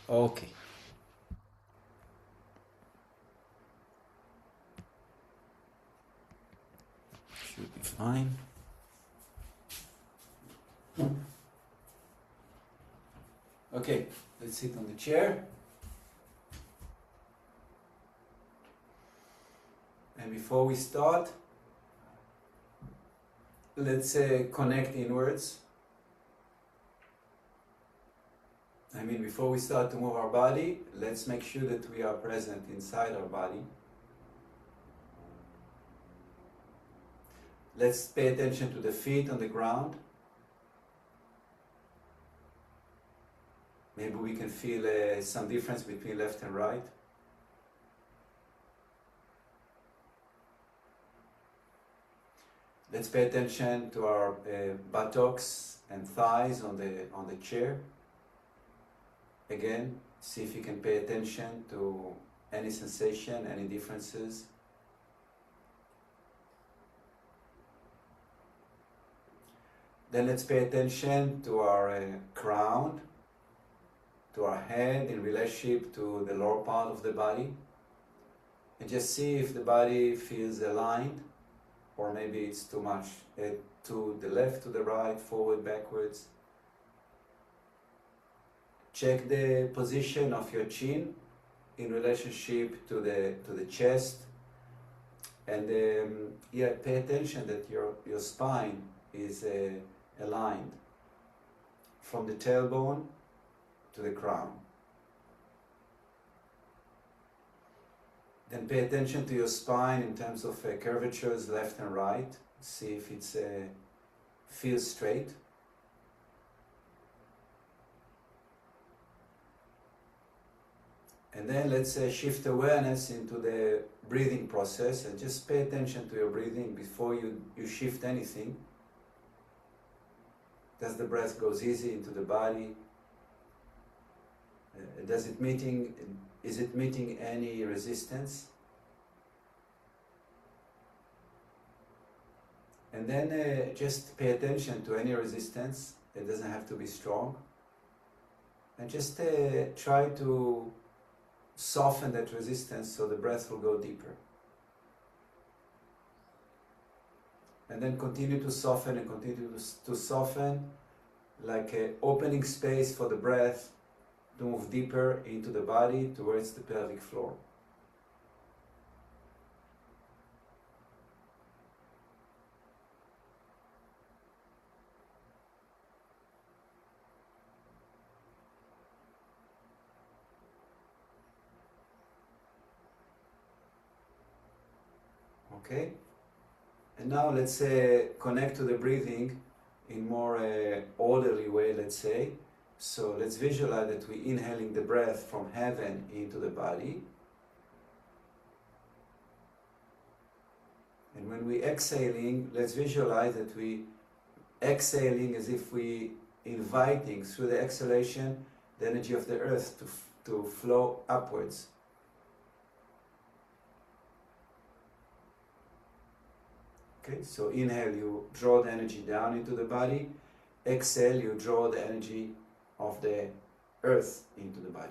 Okay. Should be fine. Okay, let's sit on the chair. And before we start, let's connect inwards. Before we start to move our body, let's make sure that we are present inside our body. Let's pay attention to the feet on the ground. Maybe we can feel some difference between left and right. Let's pay attention to our buttocks and thighs on the chair. Again, see if you can pay attention to any sensation, any differences. Then let's pay attention to our crown, to our head in relationship to the lower part of the body. And just see if the body feels aligned, or maybe it's too much to the left, to the right, forward, backwards. Check the position of your chin in relationship to the chest, and pay attention that your spine is aligned from the tailbone to the crown. Then pay attention to your spine in terms of curvatures left and right. See if it's feels straight. And then let's shift awareness into the breathing process, and just pay attention to your breathing before you shift anything. Does the breath goes easy into the body? Is it meeting any resistance? And then just pay attention to any resistance. It doesn't have to be strong. And just try to soften that resistance so the breath will go deeper. And then continue to soften and continue to soften, like opening space for the breath to move deeper into the body towards the pelvic floor. Okay? And now let's connect to the breathing in more orderly way, let's say. So let's visualize that we're inhaling the breath from heaven into the body. And when we're exhaling, let's visualize that we exhaling as if we inviting through the exhalation the energy of the earth to flow upwards. Okay, so inhale, you draw the energy down into the body. Exhale, you draw the energy of the earth into the body.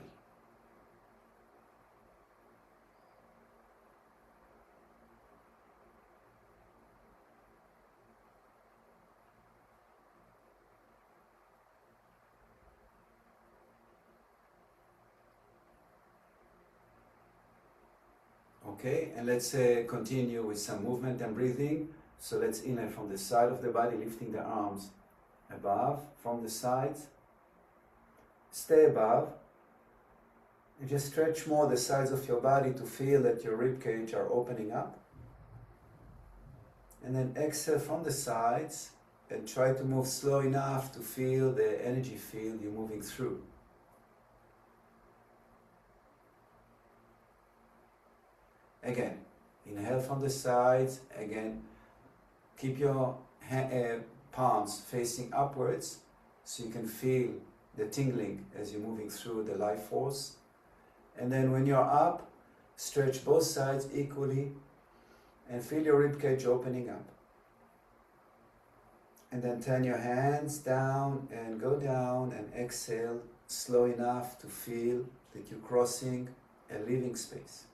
Okay, and let's continue with some movement and breathing. So let's inhale from the side of the body, lifting the arms above, from the sides. Stay above. And just stretch more the sides of your body to feel that your rib cage are opening up. And then exhale from the sides and try to move slow enough to feel the energy field you're moving through. Again, inhale from the sides. Again, keep your palms facing upwards so you can feel the tingling as you're moving through the life force. And then when you're up, stretch both sides equally and feel your rib cage opening up. And then turn your hands down and go down and exhale slow enough to feel that you're crossing a living space.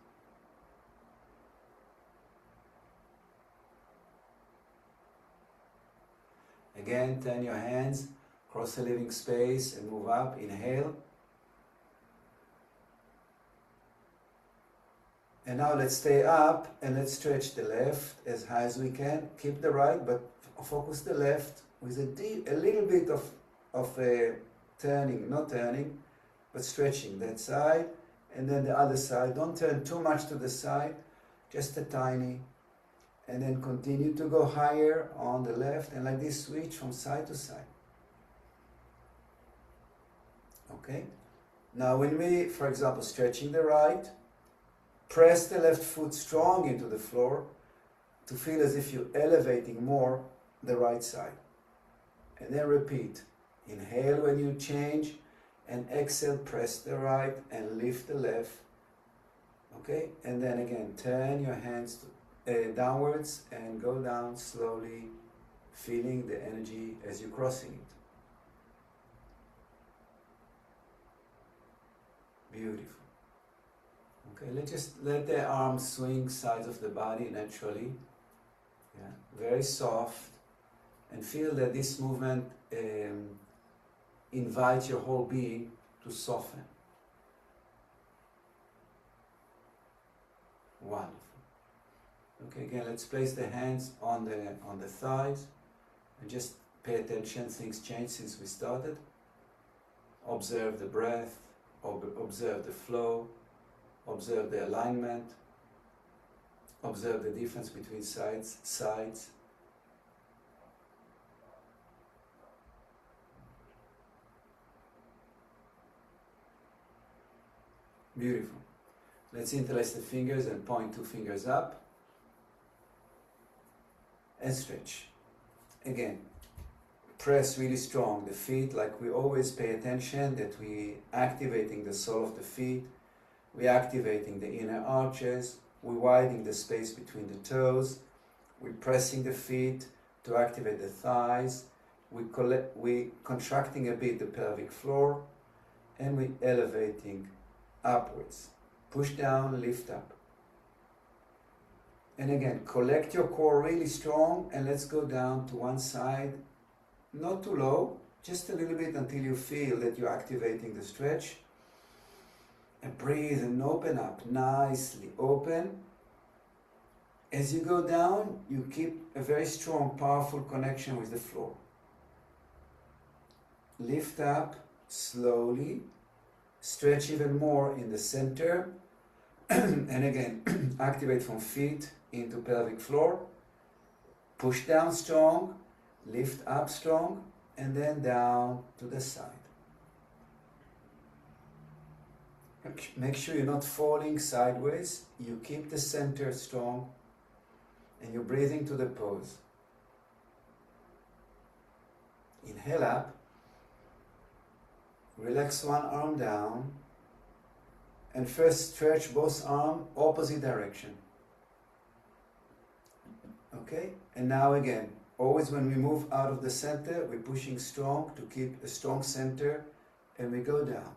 Again, turn your hands, cross the living space and move up. Inhale. And now let's stay up and let's stretch the left as high as we can. Keep the right, but focus the left with a little bit of a turning, not turning, but stretching that side. And then the other side. Don't turn too much to the side, just a tiny. And then continue to go higher on the left, and like this switch from side to side. Okay? Now when we, for example, stretching the right, press the left foot strong into the floor to feel as if you're elevating more the right side. And then repeat. Inhale when you change, and exhale, press the right and lift the left. Okay? And then again, turn your hands downwards and go down slowly, feeling the energy as you're crossing it. Beautiful. Okay, let's just let the arms swing sides of the body naturally. Yeah, very soft, and feel that this movement invites your whole being to soften. Wonderful. Okay, again, let's place the hands on the thighs and just pay attention. Things change since we started. Observe the breath, observe the flow, observe the alignment, observe the difference between sides. Beautiful. Let's interlace the fingers and point 2 fingers up. And stretch. Again, press really strong the feet, like we always pay attention that we activating the sole of the feet, we activating the inner arches, we widening the space between the toes, we pressing the feet to activate the thighs, we contracting a bit the pelvic floor, and we elevating upwards. Push down, lift up. And again, collect your core really strong, and let's go down to one side, not too low, just a little bit until you feel that you're activating the stretch. And breathe and open up, nicely open. As you go down, you keep a very strong, powerful connection with the floor. Lift up slowly, stretch even more in the center, and again, activate from feet into pelvic floor, push down strong, lift up strong, and then down to the side. Make sure you're not falling sideways, you keep the center strong, and you're breathing to the pose. Inhale up, relax one arm down, and first stretch both arms opposite direction. Okay, and now again, always when we move out of the center, we're pushing strong to keep a strong center, and we go down.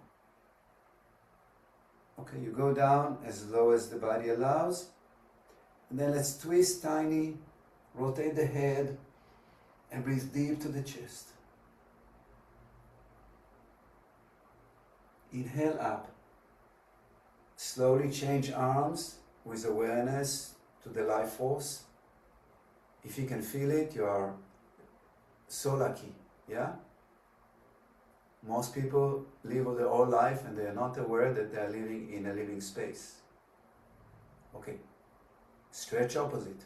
Okay, you go down as low as the body allows, and then let's twist tiny, rotate the head, and breathe deep to the chest. Inhale up. Slowly change arms with awareness to the life force. If you can feel it, you are so lucky, yeah? Most people live their whole life and they are not aware that they are living in a living space. Okay, stretch opposite.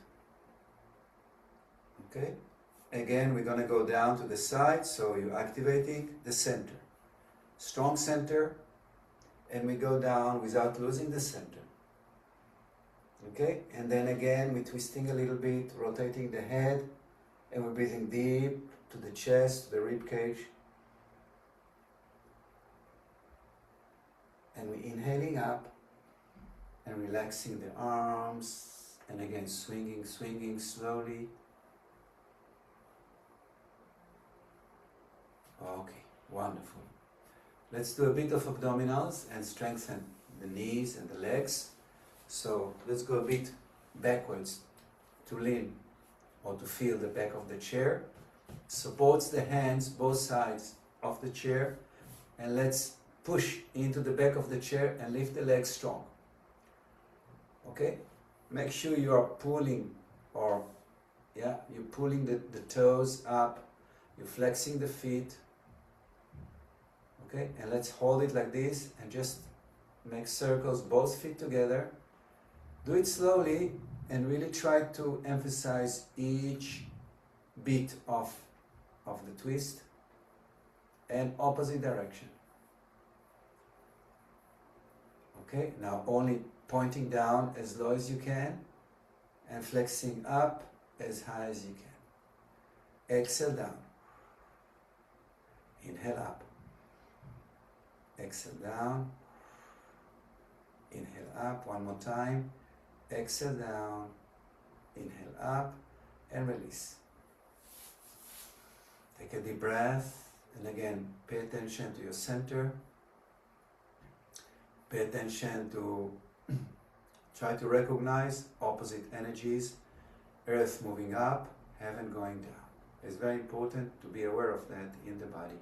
Okay, again we're going to go down to the side, so you're activating the center. Strong center, and we go down without losing the center. Okay, and then again we're twisting a little bit, rotating the head, and we're breathing deep to the chest, to the rib cage. And we're inhaling up and relaxing the arms, and again swinging slowly. Okay, wonderful. Let's do a bit of abdominals and strengthen the knees and the legs. So let's go a bit backwards to lean or to feel the back of the chair. Supports the hands, both sides of the chair, and let's push into the back of the chair and lift the legs strong. Okay? Make sure you are pulling, or you're pulling the toes up, you're flexing the feet. Okay? And let's hold it like this and just make circles, both feet together. Do it slowly and really try to emphasize each beat of the twist and opposite direction. Okay, now only pointing down as low as you can and flexing up as high as you can. Exhale down. Inhale up. Exhale down. Inhale up. One more time. Exhale down. Inhale up and release. Take a deep breath, and again, pay attention to your center. Pay attention to try to recognize opposite energies, earth moving up, heaven going down. It's very important to be aware of that in the body.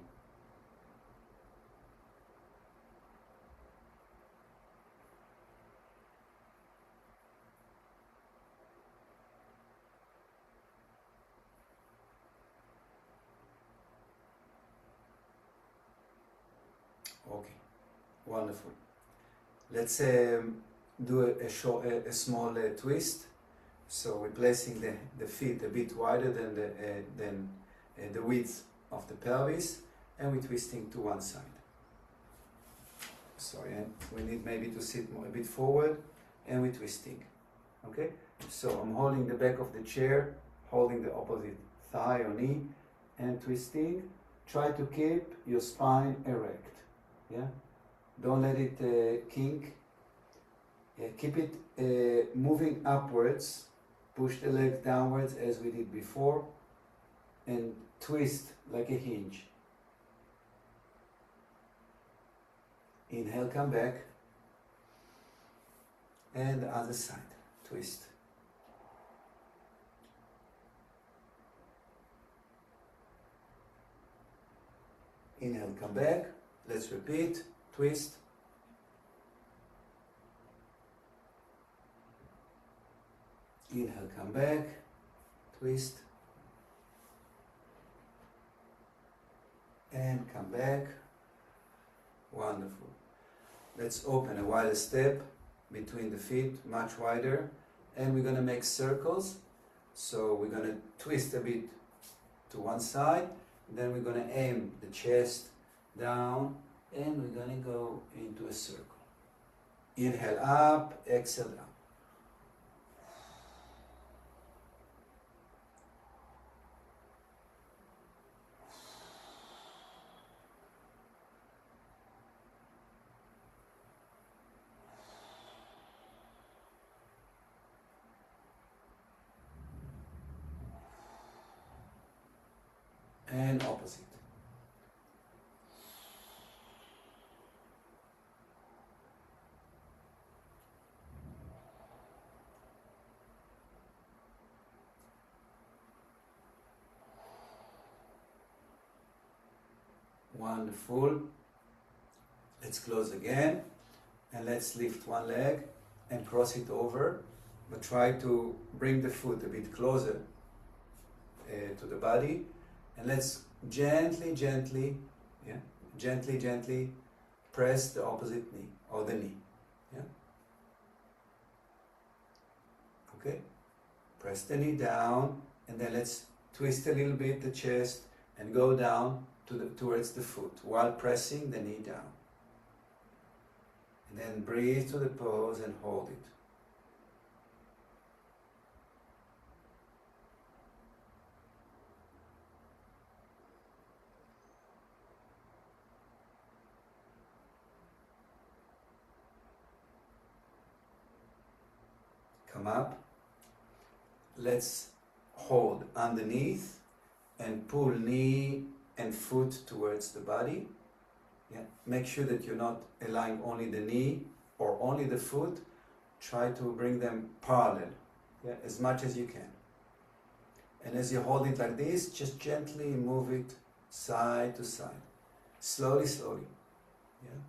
Okay, wonderful. Let's do a small twist. So we're placing the feet a bit wider than the width of the pelvis, and we're twisting to one side. Sorry, and we need maybe to sit a bit forward, and we're twisting. Okay, so I'm holding the back of the chair, holding the opposite thigh or knee, and twisting. Try to keep your spine erect. Yeah, don't let it kink. Yeah, keep it moving upwards. Push the leg downwards as we did before, and twist like a hinge. Inhale, come back, and the other side, twist. Inhale, come back. Let's repeat. Twist. Inhale, come back. Twist. And come back. Wonderful. Let's open a wider step between the feet, much wider. And we're going to make circles. So we're going to twist a bit to one side. Then we're going to aim the chest down, and we're going to go into a circle. Inhale up, exhale down. And opposite. Wonderful. Let's close again, and let's lift one leg and cross it over, but try to bring the foot a bit closer to the body, and let's gently press the opposite knee or the knee. Yeah. Okay. Press the knee down, and then let's twist a little bit the chest and go down towards the foot while pressing the knee down. And then breathe to the pose and hold it. Come up. Let's hold underneath and pull knee and foot towards the body. Yeah. Make sure that you're not allowing only the knee or only the foot. Try to bring them parallel, yeah, as much as you can. And as you hold it like this, just gently move it side to side. Slowly, slowly. Yeah.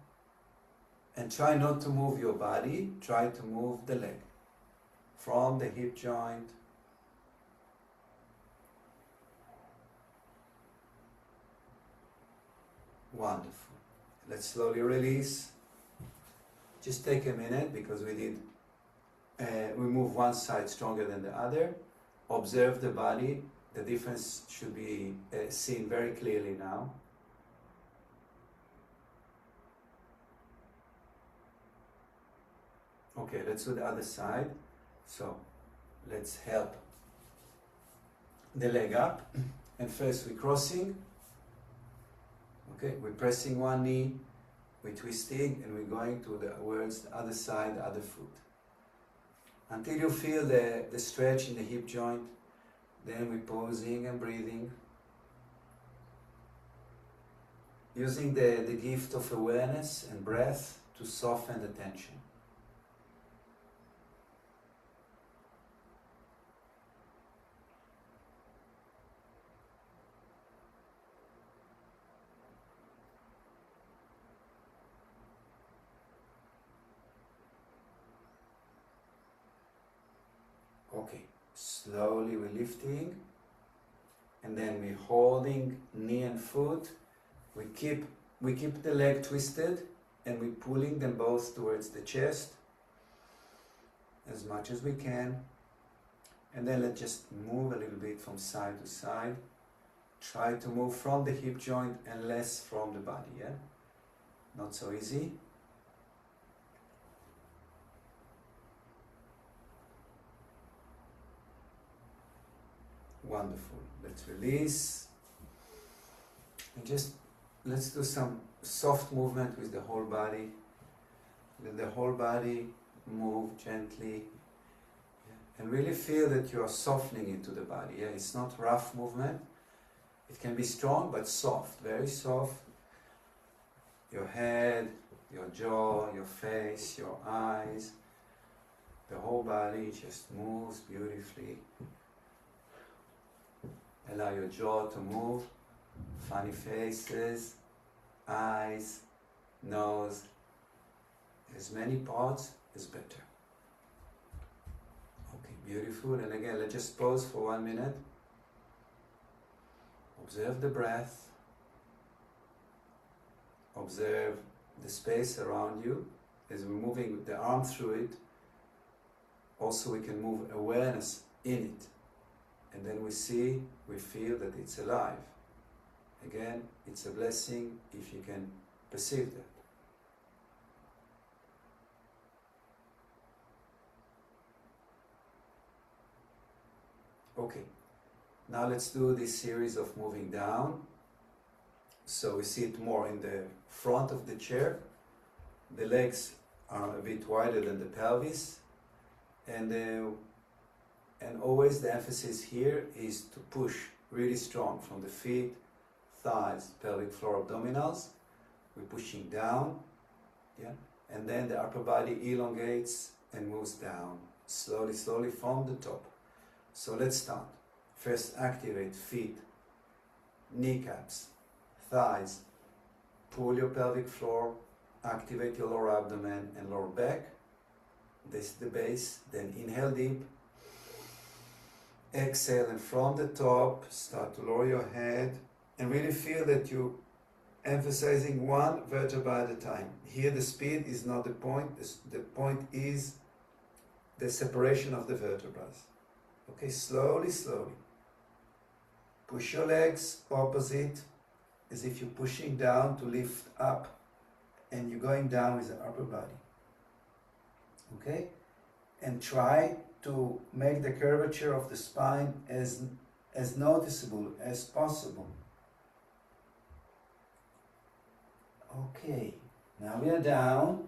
And try not to move your body, try to move the leg. From the hip joint. Wonderful. Let's slowly release. Just take a minute because we move one side stronger than the other. Observe the body. The difference should be seen very clearly now. Okay, let's do the other side. So, let's help the leg up. And first we're crossing. Okay, we're pressing one knee, we're twisting, and we're going towards the other side, the other foot. Until you feel the stretch in the hip joint, then we're pausing and breathing. Using the gift of awareness and breath to soften the tension. Okay, slowly we're lifting, and then we're holding knee and foot. We keep the leg twisted, and we're pulling them both towards the chest as much as we can. And then let's just move a little bit from side to side. Try to move from the hip joint and less from the body, yeah? Not so easy. Wonderful. Let's release. And just let's do some soft movement with the whole body. Let the whole body move gently. And really feel that you are softening into the body. Yeah? It's not rough movement. It can be strong but soft, very soft. Your head, your jaw, your face, your eyes. The whole body just moves beautifully. Allow your jaw to move, funny faces, eyes, nose, as many parts is better. Okay, beautiful. And again, let's just pause for 1 minute. Observe the breath. Observe the space around you as we're moving the arm through it. Also, we can move awareness in it. And then we feel that it's alive. Again, it's a blessing if you can perceive that. Okay, now let's do this series of moving down. So we see it more in the front of the chair. The legs are a bit wider than the pelvis. And always the emphasis here is to push really strong from the feet, thighs, pelvic floor, abdominals. We're pushing down, yeah? And then the upper body elongates and moves down, slowly, slowly from the top. So let's start. First activate feet, kneecaps, thighs. Pull your pelvic floor, activate your lower abdomen and lower back. This is the base. Then inhale deep. Exhale, and from the top, start to lower your head and really feel that you're emphasizing one vertebra at a time. Here the speed is not the point, the point is the separation of the vertebrae. Okay, slowly, slowly. Push your legs opposite, as if you're pushing down to lift up, and you're going down with the upper body. Okay? And try to make the curvature of the spine as noticeable as possible. Okay, now we are down,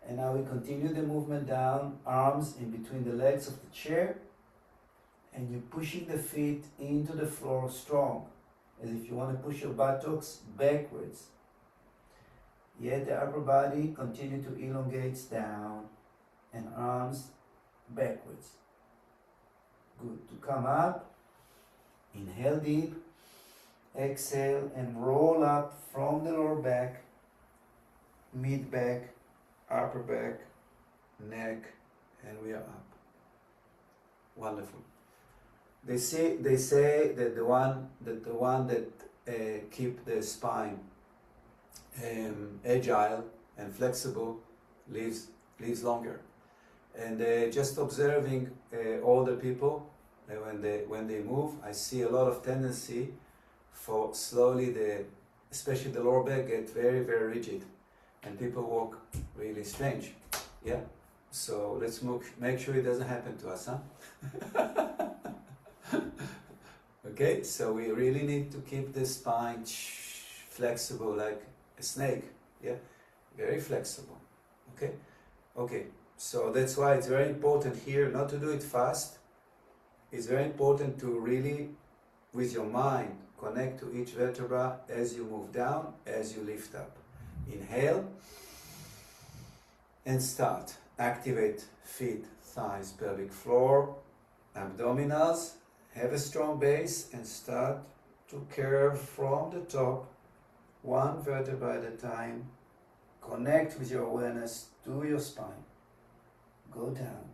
and now we continue the movement down, arms in between the legs of the chair, and you're pushing the feet into the floor strong, as if you want to push your buttocks backwards. Yet the upper body continue to elongate down and arms backwards. Good. To come up, inhale deep, exhale and roll up from the lower back, mid back, upper back, neck, and we are up. Wonderful. They say that the one that keep the spine agile and flexible lives longer. And just observing older people when they move, I see a lot of tendency for slowly especially the lower back get very rigid, and people walk really strange. Yeah. So let's make sure it doesn't happen to us, huh? Okay, so we really need to keep the spine flexible like a snake. Yeah, very flexible. Okay, okay. So that's why it's very important here not to do it fast. It's very important to really, with your mind, connect to each vertebra as you move down, as you lift up. Inhale and start. Activate feet, thighs, pelvic floor, abdominals. Have a strong base and start to curve from the top, one vertebra at a time. Connect with your awareness to your spine. Go down.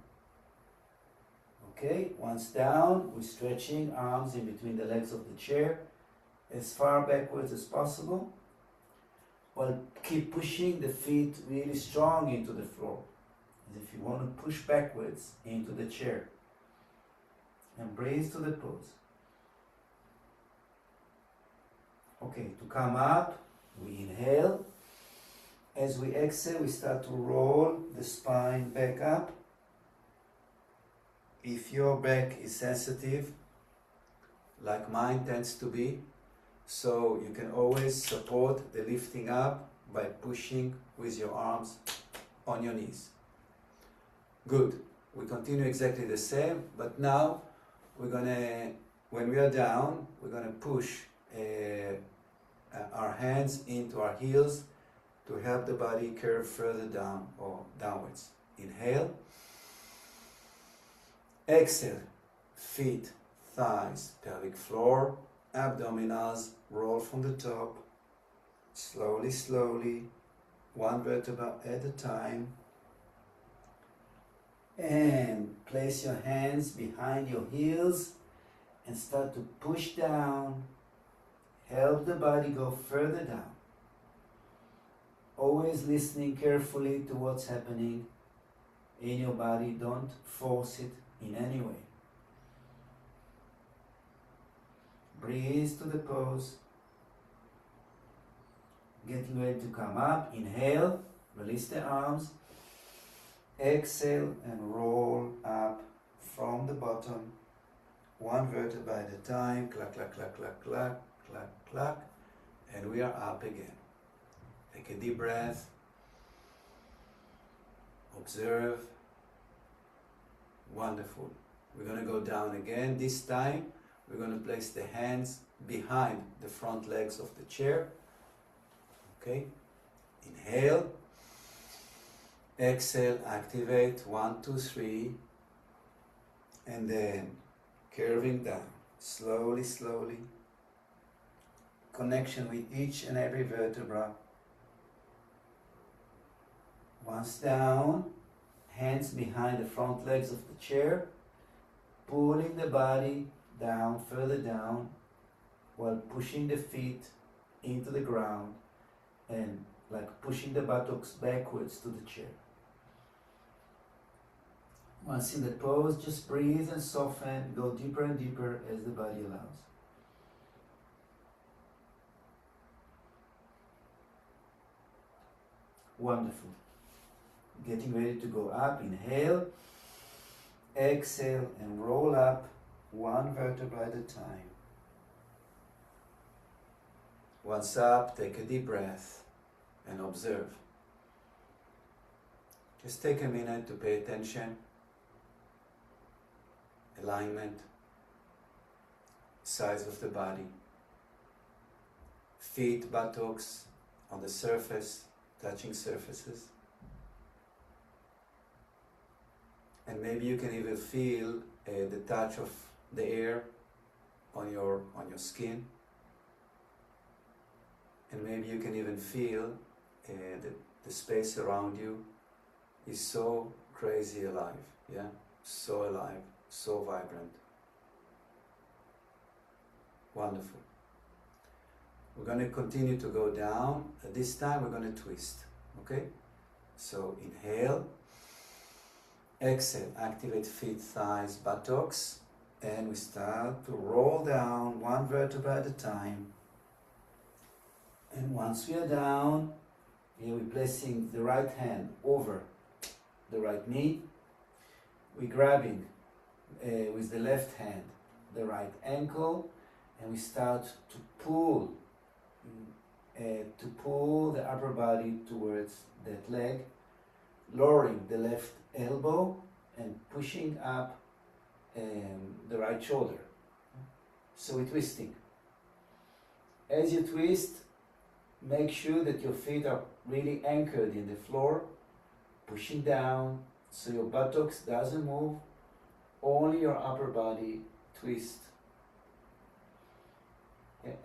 Okay, once down, we're stretching arms in between the legs of the chair as far backwards as possible, while keep pushing the feet really strong into the floor, as if you want to push backwards into the chair. And breathe to the pose. Okay, to come up, we inhale. As we exhale, we start to roll the spine back up. If your back is sensitive, like mine tends to be, so you can always support the lifting up by pushing with your arms on your knees. Good. We continue exactly the same, but now we're gonna, when we are down, we're gonna push our hands into our heels to help the body curve further down or downwards. Inhale. Exhale. Feet, thighs, pelvic floor, abdominals, roll from the top. Slowly, slowly, one vertebra at a time. And place your hands behind your heels and start to push down. Help the body go further down. Always listening carefully to what's happening in your body. Don't force it in any way. Breathe to the pose. Getting ready to come up. Inhale, release the arms. Exhale and roll up from the bottom, one vertebra at a time. Clack, clack, clack, clack, clack, clack, clack. And we are up again. Take a deep breath. Observe. Wonderful. We're going to go down again. This time, we're going to place the hands behind the front legs of the chair. Okay. Inhale. Exhale, activate, 1, 2, 3, and then curving down, slowly, slowly. Connection with each and every vertebra. Once down, hands behind the front legs of the chair, pulling the body down, further down, while pushing the feet into the ground and like pushing the buttocks backwards to the chair. Once in the pose, just breathe and soften, go deeper and deeper as the body allows. Wonderful. Getting ready to go up, inhale, exhale and roll up, one vertebra at a time. Once up, take a deep breath and observe. Just take a minute to pay attention. Alignment, size of the body, feet, buttocks on the surface, touching surfaces. And maybe you can even feel the touch of the air on your skin. And maybe you can even feel the space around you is so crazy alive, yeah? So alive, so vibrant. Wonderful. We're going to continue to go down. This time we're going to twist, okay? So inhale, exhale, activate feet, thighs, buttocks, and we start to roll down one vertebra at a time. And once we are down, we're placing the right hand over the right knee. We're grabbing with the left hand the right ankle, and we start to pull the upper body towards that leg, lowering the left elbow and pushing up the right shoulder. So we're twisting. As you twist, make sure that your feet are really anchored in the floor, pushing down so your buttocks doesn't move, only your upper body twist.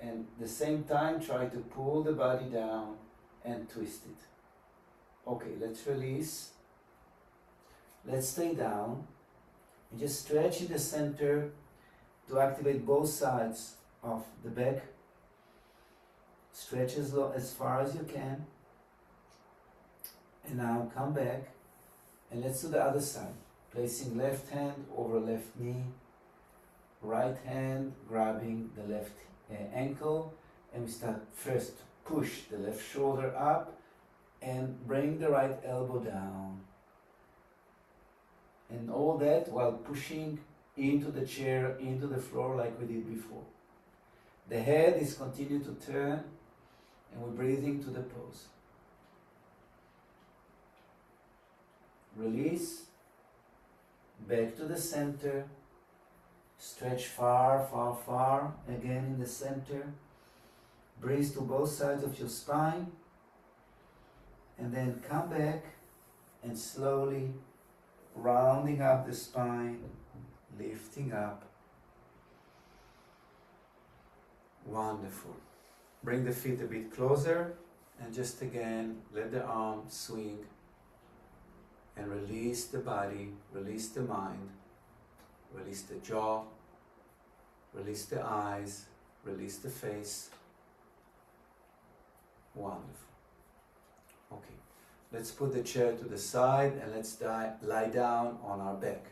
And at the same time, try to pull the body down and twist it. Okay, let's release. Let's stay down. And just stretch in the center to activate both sides of the back. Stretch as far as you can. And now come back. And let's do the other side. Placing left hand over left knee. Right hand grabbing the left ankle, and we start first to push the left shoulder up and bring the right elbow down, and all that while pushing into the chair, into the floor like we did before. The head is continuing to turn, and we're breathing to the pose. Release, back to the center. Stretch far, far, far, again in the center. Breathe to both sides of your spine. And then come back and slowly rounding up the spine, lifting up. Wonderful. Bring the feet a bit closer and just again let the arms swing and release the body, release the mind. Release the jaw, release the eyes, release the face. Wonderful. Okay, let's put the chair to the side and let's lie down on our back.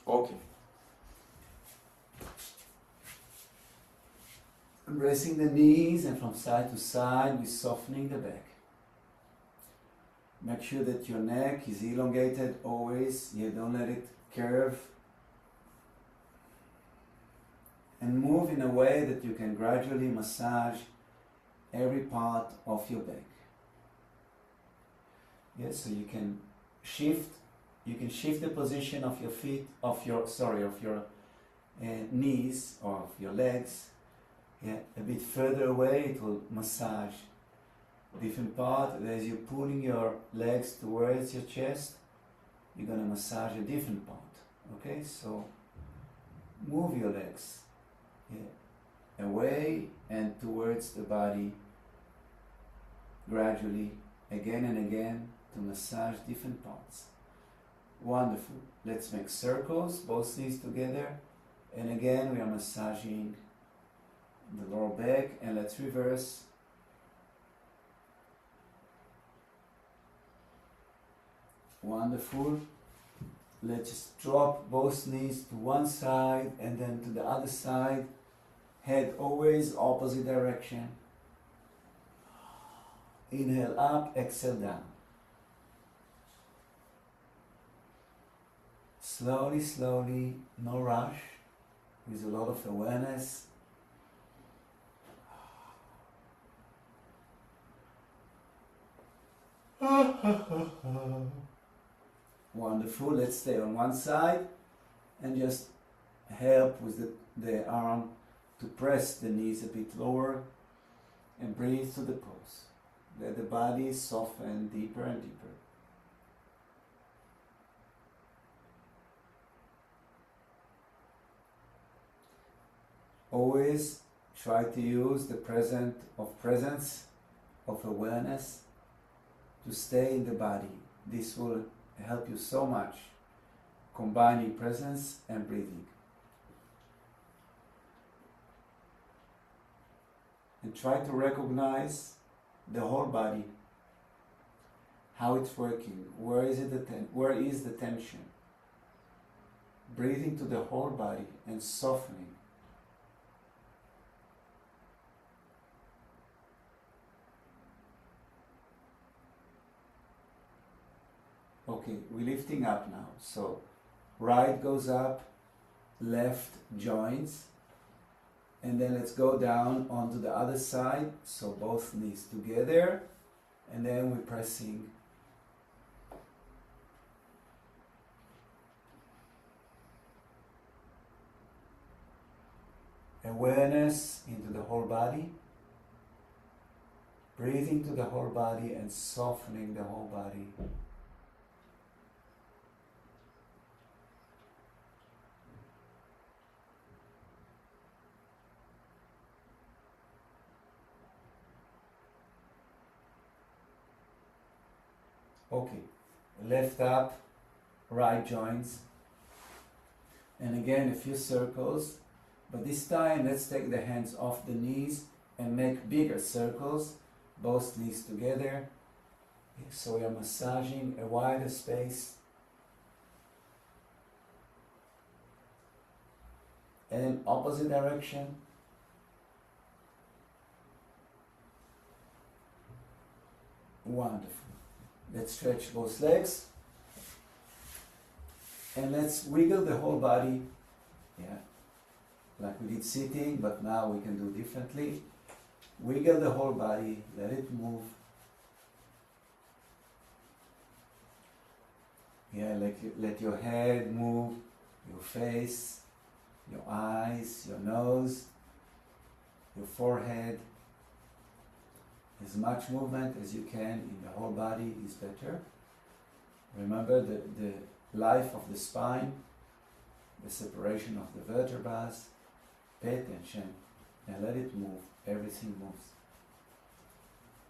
Okay. Embracing the knees, and from side to side, we're softening the back. Make sure that your neck is elongated always. You don't let it curve. And move in a way that you can gradually massage every part of your back. Yes, so you can shift. You can shift the position of your feet, of your knees or of your legs. Yeah, a bit further away, it will massage different part. As you're pulling your legs towards your chest, you're going to massage a different part. Okay, so move your legs away and towards the body gradually, again and again, to massage different parts. Wonderful. Let's make circles, both knees together, and again we are massaging the lower back, and let's reverse. Wonderful. let's just drop both knees to one side and then to the other side. Head always opposite direction. Inhale up, exhale down. Slowly, slowly, no rush, with a lot of awareness. Wonderful. Let's stay on one side and just help with the arm to press the knees a bit lower and breathe to the pose. Let the body soften deeper and deeper. Always try to use the presence of awareness to stay in the body. This will help you so much, combining presence and breathing. And try to recognize the whole body, how it's working, where is the tension. Breathing to the whole body and softening. Okay, we're lifting up now. So right goes up, left joins, and then let's go down onto the other side. So both knees together, and then we're pressing. Awareness into the whole body. Breathing to the whole body and softening the whole body. Okay, left up, right joins, and again a few circles, but this time let's take the hands off the knees and make bigger circles, both knees together, so we are massaging a wider space, and opposite direction. Wonderful. Let's stretch both legs and let's wiggle the whole body, like we did sitting, but now we can do differently. Wiggle the whole body, let it move. Let your head move, your face, your eyes, your nose, your forehead. As much movement as you can in the whole body is better. Remember the life of the spine, the separation of the vertebrae. Pay attention and let it move. Everything moves.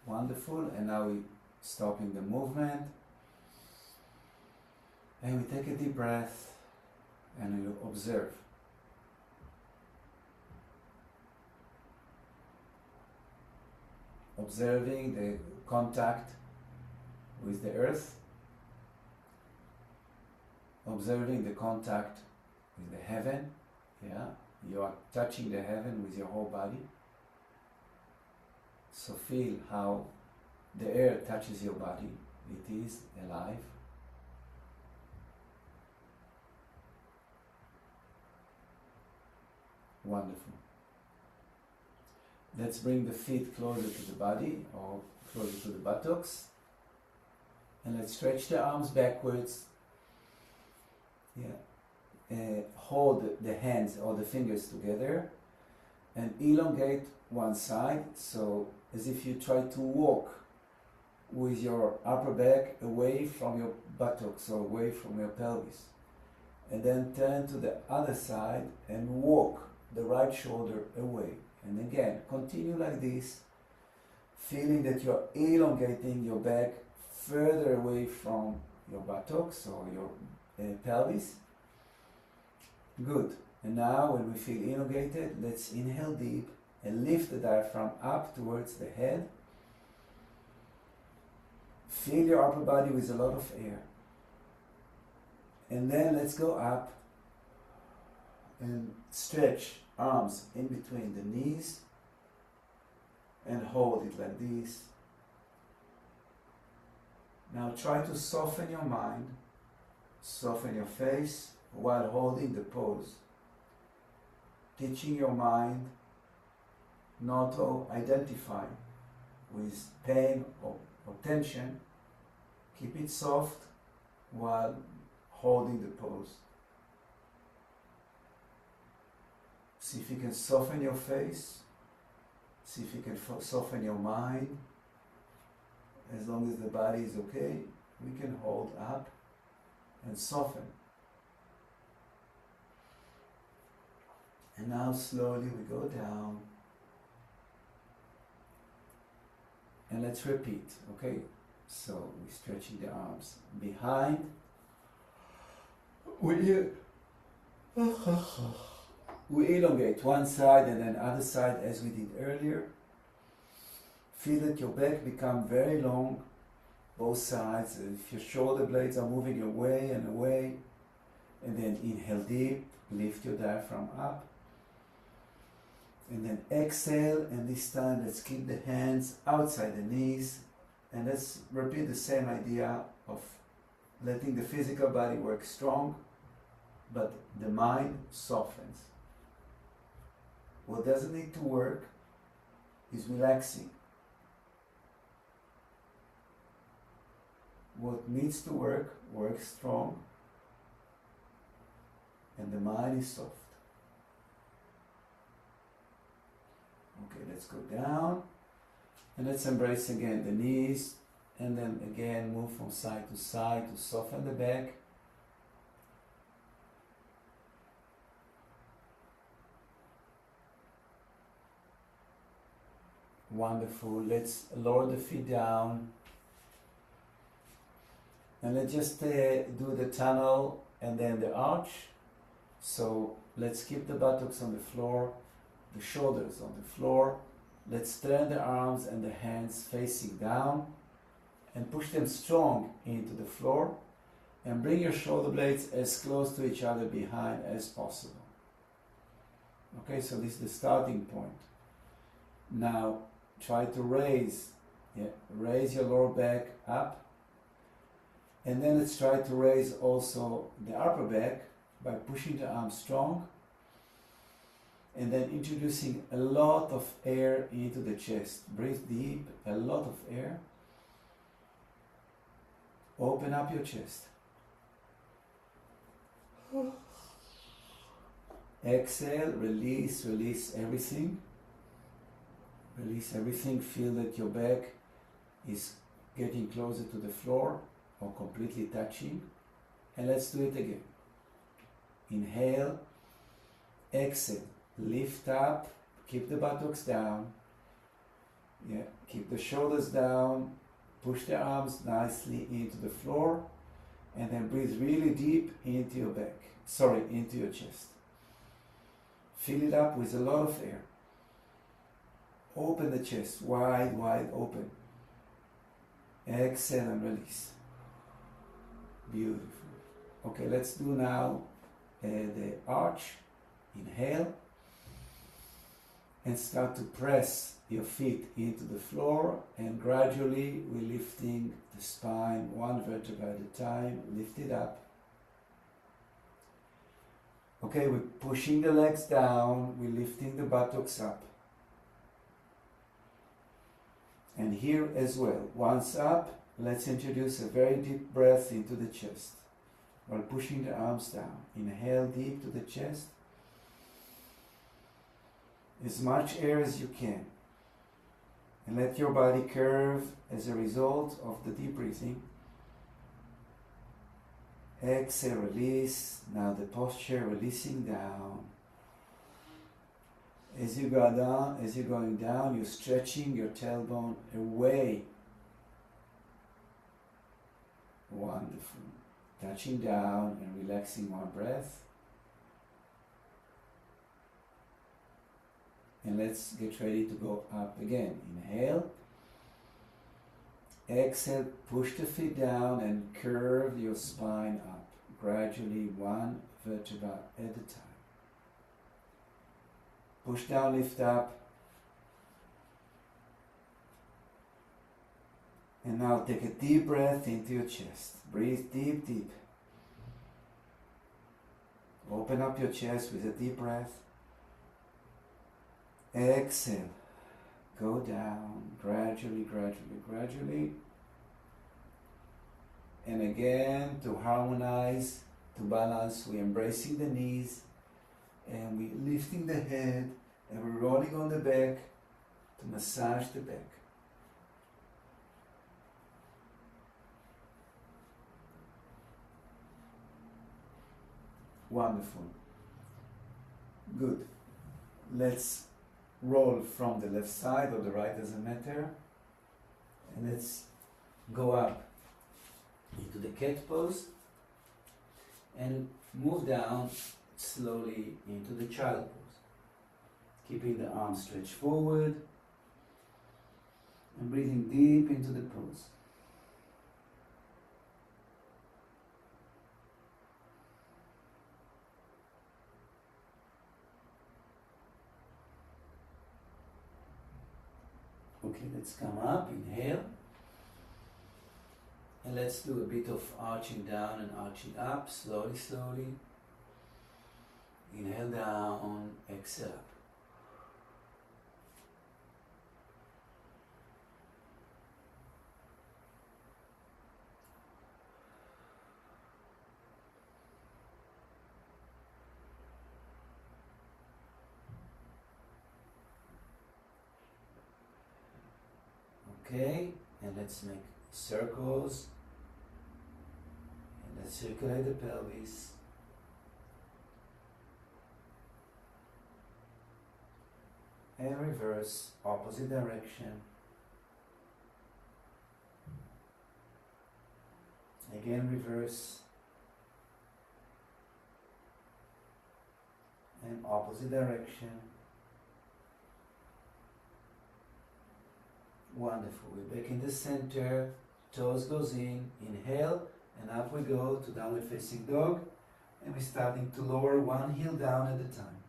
Wonderful. And now we stopping the movement. And we take a deep breath and we observe. Observing the contact with the earth, observing the contact with the heaven, you are touching the heaven with your whole body. So feel how the air touches your body, it is alive. Wonderful. Let's bring the feet closer to the body or closer to the buttocks. And let's stretch the arms backwards. Hold the hands or the fingers together and elongate one side. So as if you try to walk with your upper back away from your buttocks or away from your pelvis. And then turn to the other side and walk the right shoulder away. And again, continue like this, feeling that you're elongating your back further away from your buttocks or your pelvis. Good. And now when we feel elongated, let's inhale deep and lift the diaphragm up towards the head. Fill your upper body with a lot of air. And then let's go up and stretch arms in between the knees and hold it like this. Now try to soften your mind, soften your face while holding the pose. Teaching your mind not to identify with pain or tension. Keep it soft while holding the pose. See if you can soften your face. See if you can soften your mind. As long as the body is okay, we can hold up and soften. And now slowly we go down. And let's repeat, okay? So we're stretching the arms behind. We elongate one side and then other side as we did earlier. Feel that your back become very long, both sides. If your shoulder blades are moving away and away, and then inhale deep, lift your diaphragm up. And then exhale, and this time let's keep the hands outside the knees, and let's repeat the same idea of letting the physical body work strong, but the mind softens. What doesn't need to work is relaxing. What needs to work, works strong, and the mind is soft. Okay, let's go down, and let's embrace again the knees, and then again move from side to soften the back. Wonderful. Let's lower the feet down. And let's just do the tunnel and then the arch. So let's keep the buttocks on the floor, the shoulders on the floor. Let's turn the arms and the hands facing down and push them strong into the floor, and bring your shoulder blades as close to each other behind as possible. Okay, so this is the starting point. Now try to raise your lower back up, and then let's try to raise also the upper back by pushing the arms strong, and then introducing a lot of air into the chest. Breathe deep, a lot of air. Open up your chest. Exhale, release everything. Release everything. Feel that your back is getting closer to the floor or completely touching. And let's do it again. Inhale, exhale, lift up, keep the buttocks down. Keep the shoulders down, push the arms nicely into the floor, and then breathe really deep into your back. Into your chest. Fill it up with a lot of air. Open the chest, wide open. Exhale and release. Beautiful. Okay, let's do now the arch. Inhale. And start to press your feet into the floor, and gradually we're lifting the spine one vertebra at a time. Lift it up. Okay, we're pushing the legs down, we're lifting the buttocks up. And here as well, once up, let's introduce a very deep breath into the chest while pushing the arms down. Inhale deep to the chest. As much air as you can. And let your body curve as a result of the deep breathing. Exhale, release. Now the posture, releasing down. As you're going down, you're stretching your tailbone away. Wonderful. Touching down and relaxing one breath. And let's get ready to go up again. Inhale. Exhale, push the feet down and curve your spine up. gradually one vertebra at a time. Push down, lift up. And now take a deep breath into your chest. Breathe deep, deep. Open up your chest with a deep breath. Exhale. Go down gradually, gradually, gradually. And again, to harmonize, to balance, we're embracing the knees and we're lifting the head and we're rolling on the back to massage the back. Wonderful. Good. Let's roll from the left side or the right, doesn't matter. And let's go up into the cat pose and move down slowly into the child pose. Keeping the arms stretched forward and breathing deep into the pose. Okay, let's come up, inhale. And let's do a bit of arching down and arching up, slowly, slowly. Inhale down, exhale up. Okay, and let's make circles. And let's circulate the pelvis. And reverse, opposite direction. Again, reverse. And opposite direction. Wonderful. We're back in the center. Toes goes in. Inhale. And up we go to downward facing dog. And we're starting to lower one heel down at a time.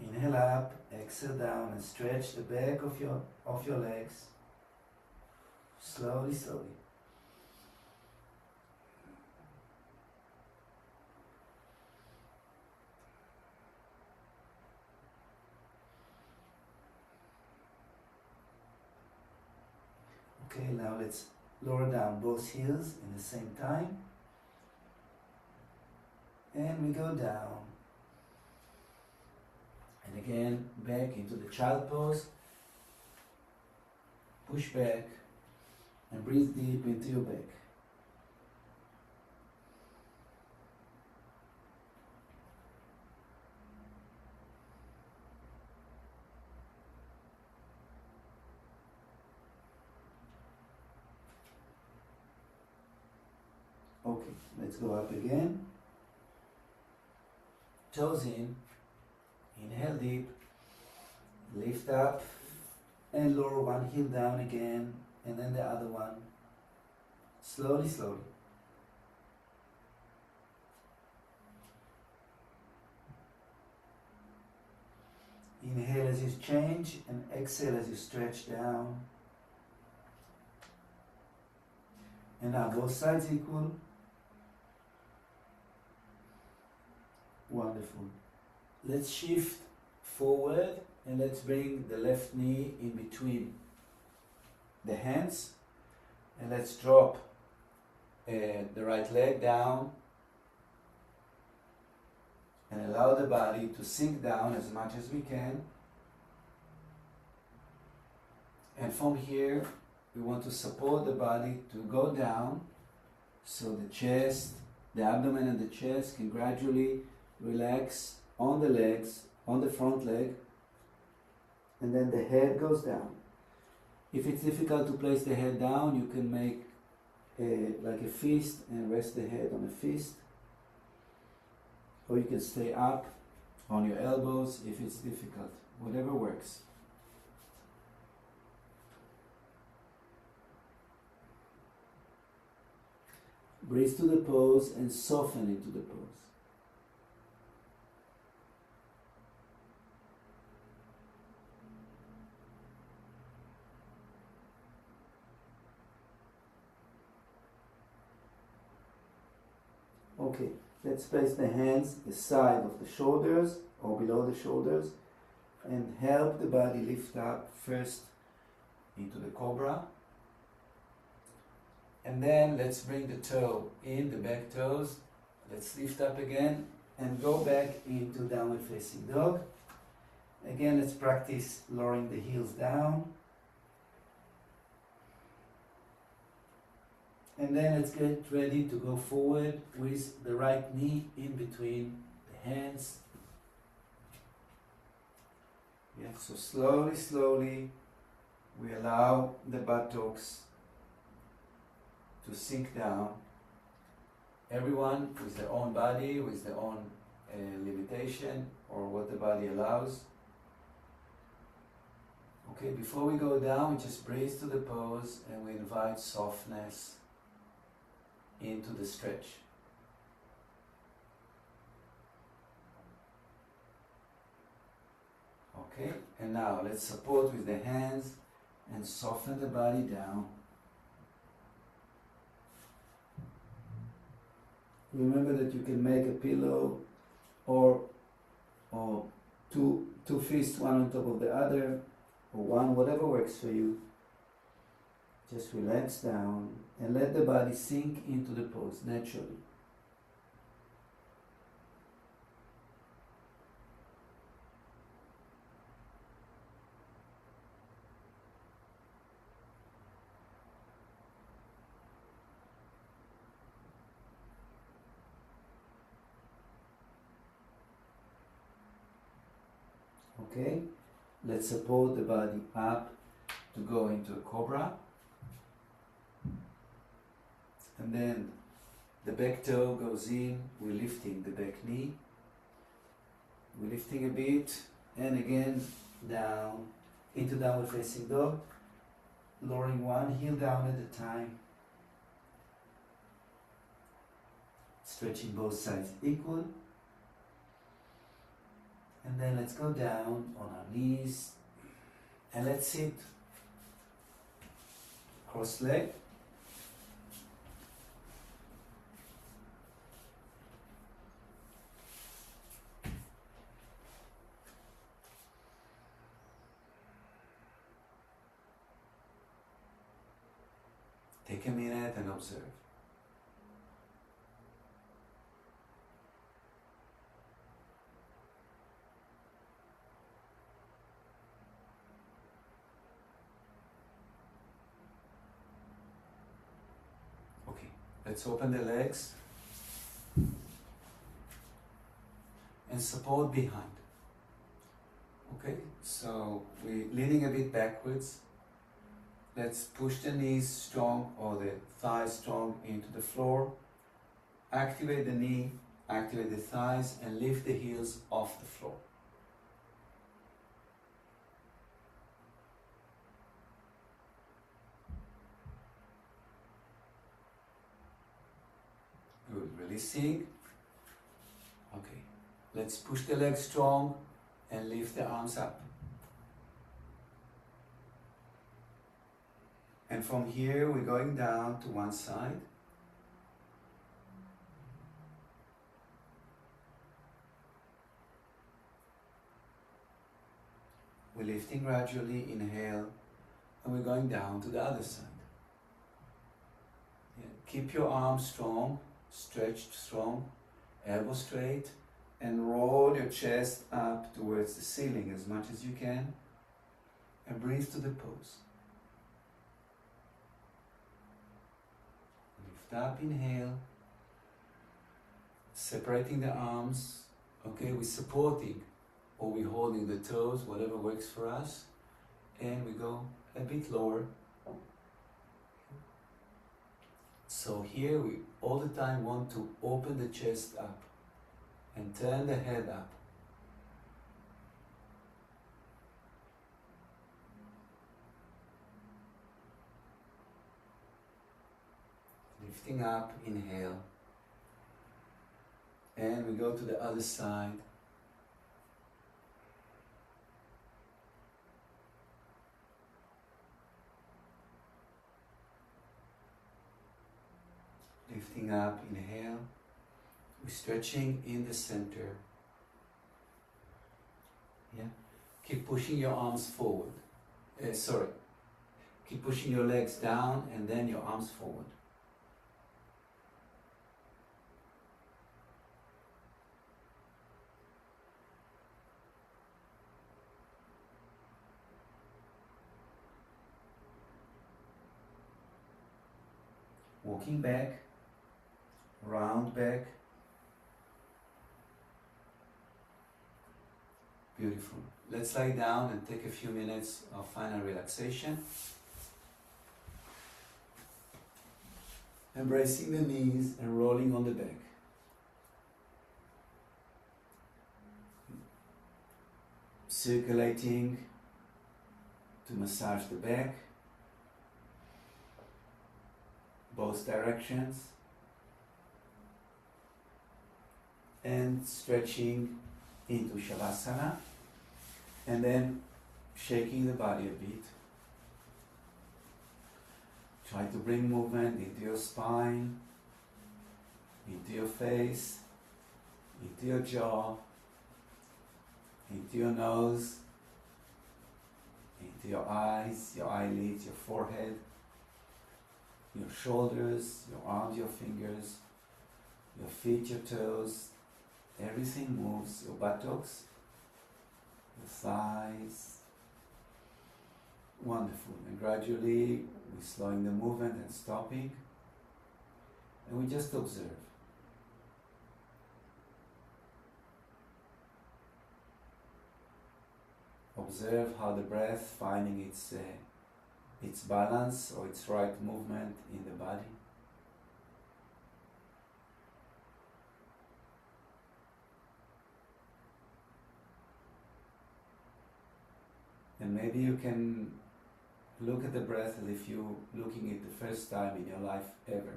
Inhale up. Exhale down. And stretch the back of your legs. Slowly, slowly. Okay, now let's lower down both heels in the same time. And we go down. And again, back into the child pose. Push back and breathe deep into your back. Okay, let's go up again. Toes in. Inhale deep. Lift up and lower one heel down again, and then the other one. Slowly, slowly. Inhale as you change and exhale as you stretch down. And now both sides equal. Wonderful. Let's shift forward and let's bring the left knee in between the hands. And let's drop the right leg down and allow the body to sink down as much as we can. And from here, we want to support the body to go down so the chest, the abdomen and the chest can gradually relax on the legs, on the front leg, and then the head goes down. If it's difficult to place the head down, you can make like a fist and rest the head on a fist. Or you can stay up on your elbows if it's difficult. Whatever works. Breathe to the pose and soften into the pose. Okay, let's place the hands aside of the shoulders or below the shoulders and help the body lift up first into the cobra. And then let's bring the toe in, the back toes. Let's lift up again and go back into downward facing dog. Again, let's practice lowering the heels down. And then let's get ready to go forward with the right knee in between the hands. Yeah, so slowly, we allow the buttocks to sink down. Everyone with their own body, with their own limitation or what the body allows. Okay, before we go down, we just breathe to the pose and we invite softness into the stretch. Okay, and now let's support with the hands and soften the body down. Remember that you can make a pillow or two fists, one on top of the other, or one, whatever works for you. Just relax down and let the body sink into the pose naturally. Okay, let's support the body up to go into a cobra. And then the back toe goes in, we're lifting the back knee. We're lifting a bit, and again down into downward facing dog, lowering one heel down at a time. Stretching both sides equal. And then let's go down on our knees and let's sit cross leg. Take a minute and observe. Okay, let's open the legs and support behind. Okay, so we're leaning a bit backwards. Let's push the knees strong or the thighs strong into the floor. Activate the knee, activate the thighs, and lift the heels off the floor. Good, releasing. Okay, let's push the legs strong and lift the arms up. And from here, we're going down to one side. We're lifting gradually, inhale, and we're going down to the other side. Yeah. Keep your arms strong, stretched strong, elbow straight, and roll your chest up towards the ceiling as much as you can, and breathe to the pose. Up, inhale, separating the arms, okay, we're supporting or we're holding the toes, whatever works for us, and we go a bit lower. So here we all the time want to open the chest up and turn the head up. lifting up, inhale. And we go to the other side. Lifting up, inhale. We're stretching in the center. Yeah. Keep pushing your arms forward. Keep pushing your legs down and then your arms forward. Walking back, round back. Beautiful. Let's lie down and take a few minutes of final relaxation. Embracing the knees and rolling on the back. Circulating to massage the back, both directions, and stretching into Shavasana, and then shaking the body a bit. Try to bring movement into your spine, into your face, into your jaw, into your nose, into your eyes, your eyelids, your forehead, your shoulders, your arms, your fingers, your feet, your toes. Everything moves, your buttocks, your thighs. Wonderful. And gradually we're slowing the movement and stopping. And we just observe. Observe how the breath finding its balance or its right movement in the body. And maybe you can look at the breath as if you're looking at the first time in your life ever.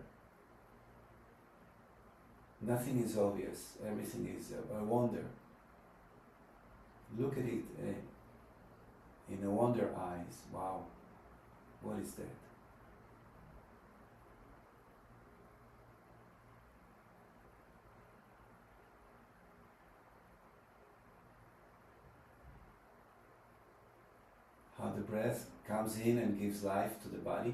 Nothing is obvious, everything is a wonder. Look at it in a wonder eyes. Wow, what is that? How the breath comes in and gives life to the body.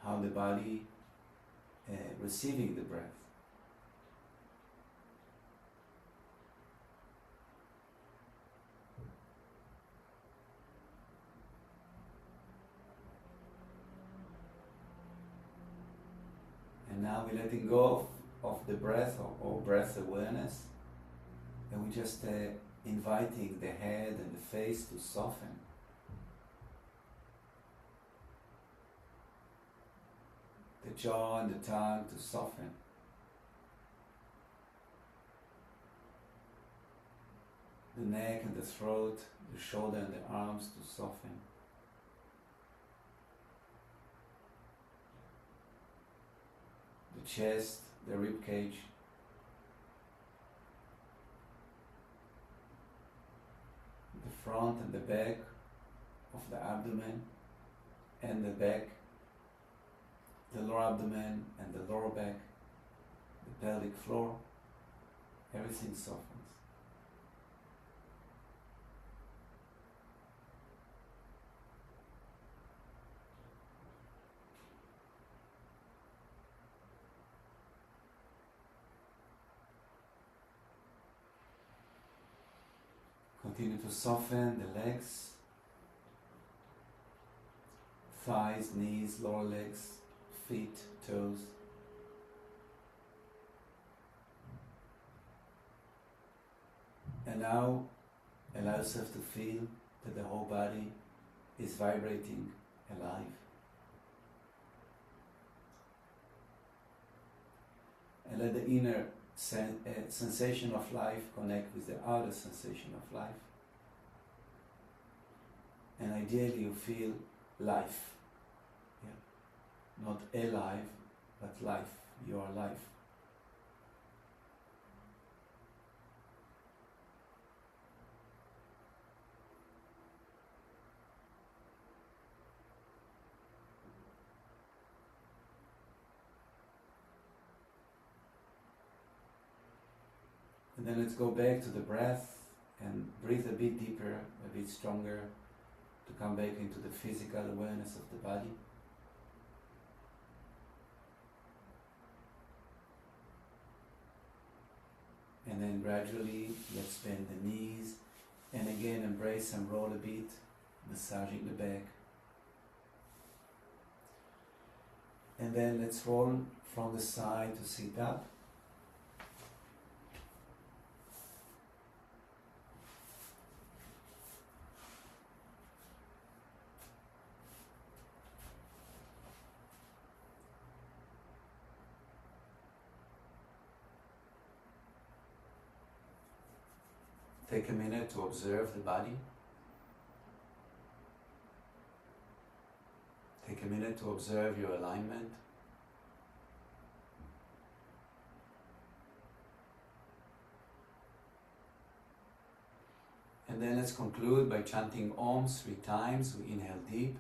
How the body receiving the breath. And now we're letting go of the breath or breath awareness, and we're just inviting the head and the face to soften. The jaw and the tongue to soften. The neck and the throat, the shoulder and the arms to soften. The chest, the rib cage. The front and the back of the abdomen and the back. The lower abdomen and the lower back, the pelvic floor, everything softens. Continue to soften the legs, thighs, knees, lower legs, feet, toes. And now allow yourself to feel that the whole body is vibrating, alive. and let the inner sensation of life connect with the outer sensation of life. And ideally you feel life. Yeah? Not alive, but life. You are life. And then let's go back to the breath and breathe a bit deeper, a bit stronger, to come back into the physical awareness of the body. And then gradually let's bend the knees and again embrace and roll a bit, massaging the back. And then let's roll from the side to sit up. Take a minute to observe the body. Take a minute to observe your alignment. And then let's conclude by chanting Om 3 times. We inhale deep.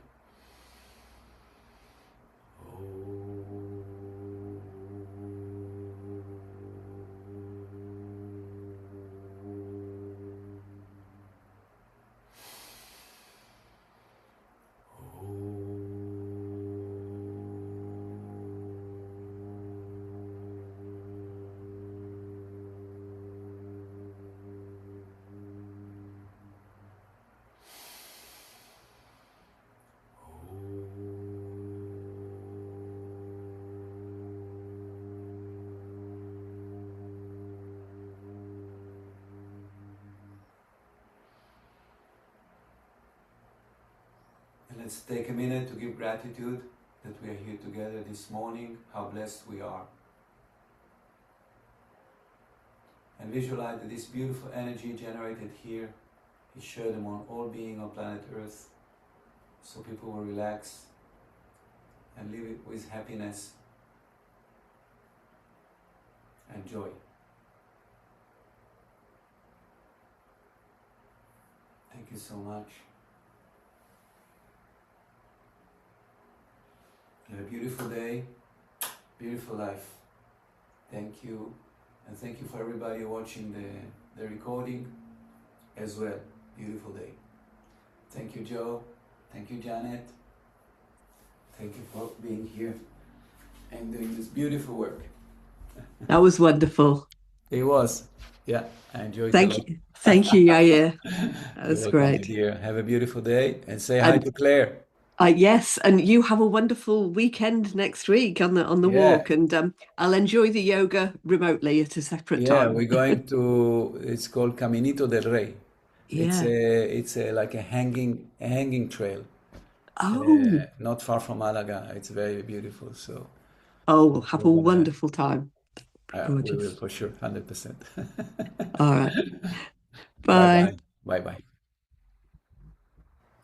Let's take a minute to give gratitude that we are here together this morning, how blessed we are. And visualize that this beautiful energy generated here is shared among all beings on planet Earth, so people will relax and live it with happiness and joy. Thank you so much. Have a beautiful day, beautiful life. Thank you. And thank you for everybody watching the recording as well. Beautiful day. Thank you, Joe. Thank you, Janet. Thank you for being here and doing this beautiful work. That was wonderful. It was. Yeah, I enjoyed it a Thank lot. you. Thank you, Yair. That You're was welcome, my great. dear. Have a beautiful day and say hi And to Claire. yes, and you have a wonderful weekend next week on the Yeah, walk, and I'll enjoy the yoga remotely at a separate yeah, time. we're going to, it's called Caminito del Rey. Yeah. It's a like a hanging trail, Oh, not far from Malaga. It's very beautiful. So oh, have a we're gonna, wonderful time. we will Gorgeous. for sure, 100%. All right. Bye Bye. bye. Bye bye.